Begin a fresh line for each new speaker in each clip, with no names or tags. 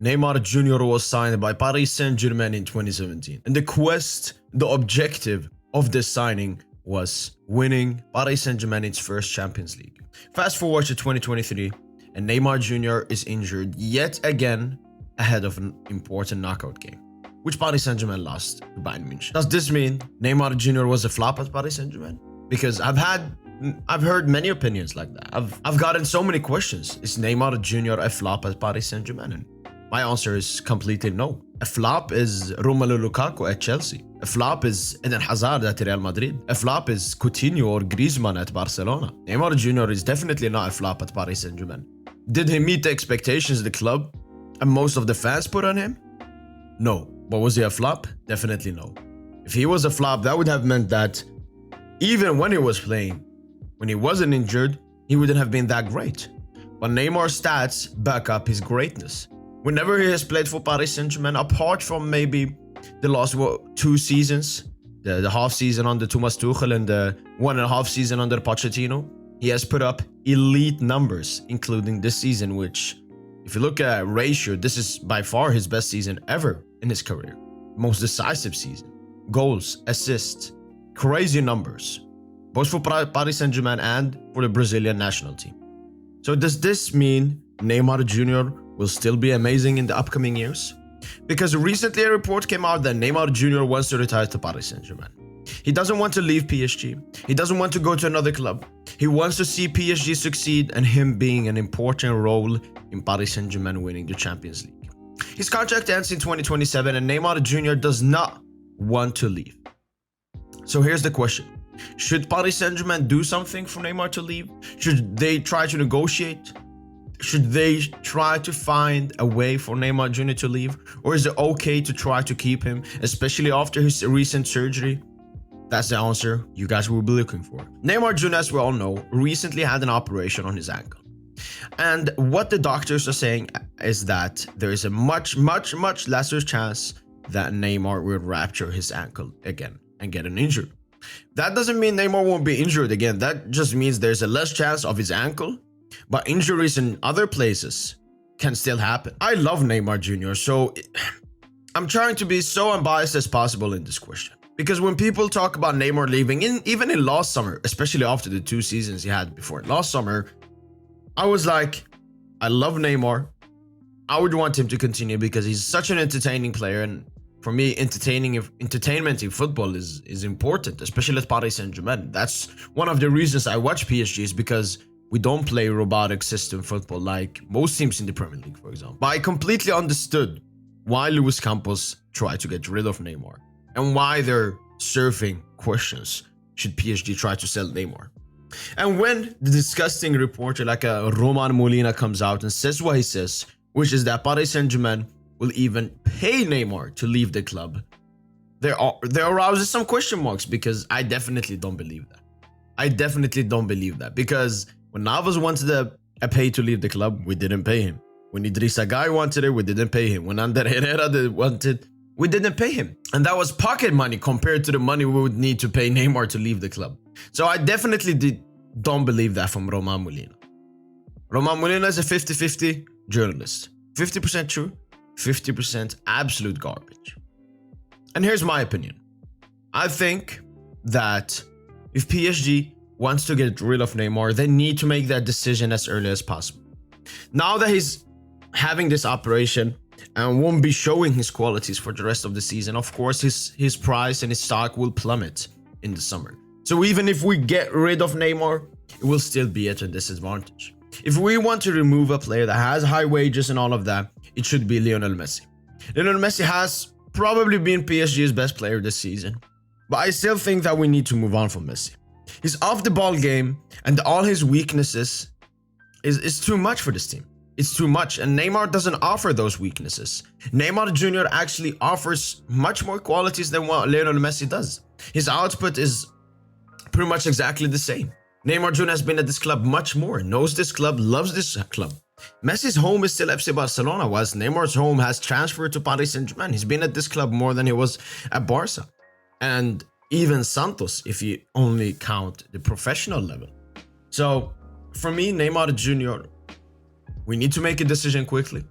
Neymar Jr. was signed by Paris Saint-Germain in 2017. And the objective of this signing was winning Paris Saint-Germain its first Champions League. Fast forward to 2023, and Neymar Jr. is injured yet again ahead of an important knockout game, which Paris Saint-Germain lost to Bayern Munich. Does this mean Neymar Jr. was a flop at Paris Saint-Germain? Because I've heard many opinions like that. I've gotten so many questions. Is Neymar Jr. a flop at Paris Saint-Germain? And my answer is completely no. A flop is Romelu Lukaku at Chelsea. A flop is Eden Hazard at Real Madrid. A flop is Coutinho or Griezmann at Barcelona. Neymar Jr. is definitely not a flop at Paris Saint-Germain. Did he meet the expectations the club and most of the fans put on him? No. But was he a flop? Definitely no. If he was a flop, that would have meant that even when he was playing, when he wasn't injured, he wouldn't have been that great. But Neymars stats back up his greatness. Whenever he has played for Paris Saint-Germain, apart from maybe the last 2 seasons, the half season under Thomas Tuchel and the 1.5 season under Pochettino, he has put up elite numbers, including this season, which, if you look at ratio, this is by far his best season ever in his career. Most decisive season. Goals, assists, crazy numbers, both for Paris Saint-Germain and for the Brazilian national team. So does this mean Neymar Jr. will still be amazing in the upcoming years? Because recently a report came out that Neymar Jr. wants to retire to Paris Saint-Germain. He doesn't want to leave PSG. He doesn't want to go to another club. He wants to see PSG succeed and him being an important role in Paris Saint-Germain winning the Champions League. His contract ends in 2027 and Neymar Jr. does not want to leave. So here's the question. Should Paris Saint-Germain do something for Neymar to leave? Should they try to negotiate? Should they try to find a way for Neymar Jr. to leave? Or is it okay to try to keep him, especially after his recent surgery? That's the answer you guys will be looking for. Neymar Jr., as we all know, recently had an operation on his ankle. And what the doctors are saying is that there is a much lesser chance that Neymar will rupture his ankle again and get an injury. That doesn't mean Neymar won't be injured again. That just means there's a less chance of his ankle, but injuries in other places can still happen. I love Neymar Jr., so I'm trying to be so unbiased as possible in this question. Because when people talk about Neymar leaving, even in last summer, especially after the 2 seasons he had before last summer, I was like, I love Neymar. I would want him to continue because he's such an entertaining player, and for me, entertainment in football is important, especially at Paris Saint-Germain. That's one of the reasons I watch PSG, is because we don't play robotic system football like most teams in the Premier League, for example. But I completely understood why Luis Campos tried to get rid of Neymar and why they're surfing questions. Should PSG try to sell Neymar? And when the disgusting reporter like a Roman Molina comes out and says what he says, which is that Paris Saint-Germain will even pay Neymar to leave the club, there arouses some question marks, because I definitely don't believe that. I definitely don't believe that, because when Navas wanted a pay to leave the club, we didn't pay him. When Idrissa Gueye wanted it, we didn't pay him. When Ander Herrera wanted, we didn't pay him. And that was pocket money compared to the money we would need to pay Neymar to leave the club. So I definitely don't believe that from Roman Molina. Roman Molina is a 50-50 journalist. 50% true, 50% absolute garbage. And here's my opinion. I think that if PSG wants to get rid of Neymar, they need to make that decision as early as possible. Now that he's having this operation and won't be showing his qualities for the rest of the season, of course his price and his stock will plummet in the summer. So even if we get rid of Neymar, it will still be at a disadvantage. If we want to remove a player that has high wages and all of that, it should be Lionel Messi. Lionel Messi has probably been PSG's best player this season, but I still think that we need to move on from Messi. His off-the-ball game and all his weaknesses is too much for this team. It's too much, and Neymar doesn't offer those weaknesses. Neymar Jr. actually offers much more qualities than what Lionel Messi does. His output is pretty much exactly the same. Neymar Jr. has been at this club much more, knows this club, loves this club. Messi's home is still FC Barcelona, whilst Neymar's home has transferred to Paris Saint-Germain. He's been at this club more than he was at Barca. And even Santos, if you only count the professional level. So, for me, Neymar Jr., we need to make a decision quickly.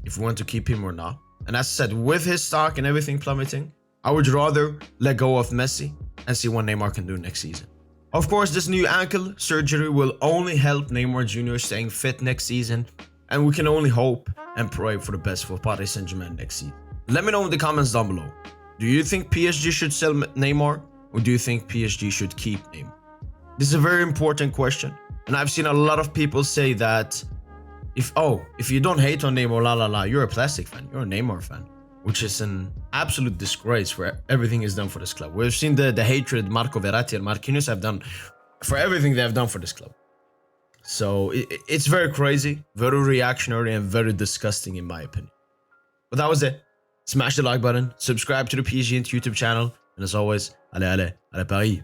if we want to keep him or not. And as I said, with his stock and everything plummeting, I would rather let go of Messi and see what Neymar can do next season. Of course, this new ankle surgery will only help Neymar Jr. staying fit next season, and we can only hope and pray for the best for Paris Saint-Germain next season. Let me know in the comments down below. Do you think PSG should sell Neymar, or do you think PSG should keep Neymar? This is a very important question, and I've seen a lot of people say that if you don't hate on Neymar, you're a plastic fan, you're a Neymar fan, which is an absolute disgrace for everything he's done for this club. We've seen the hatred Marco Verratti and Marquinhos have done for everything they have done for this club. So it's very crazy, very reactionary, and very disgusting in my opinion. But that was it. Smash the like button, subscribe to the PSGINT YouTube channel, and as always, allez Paris.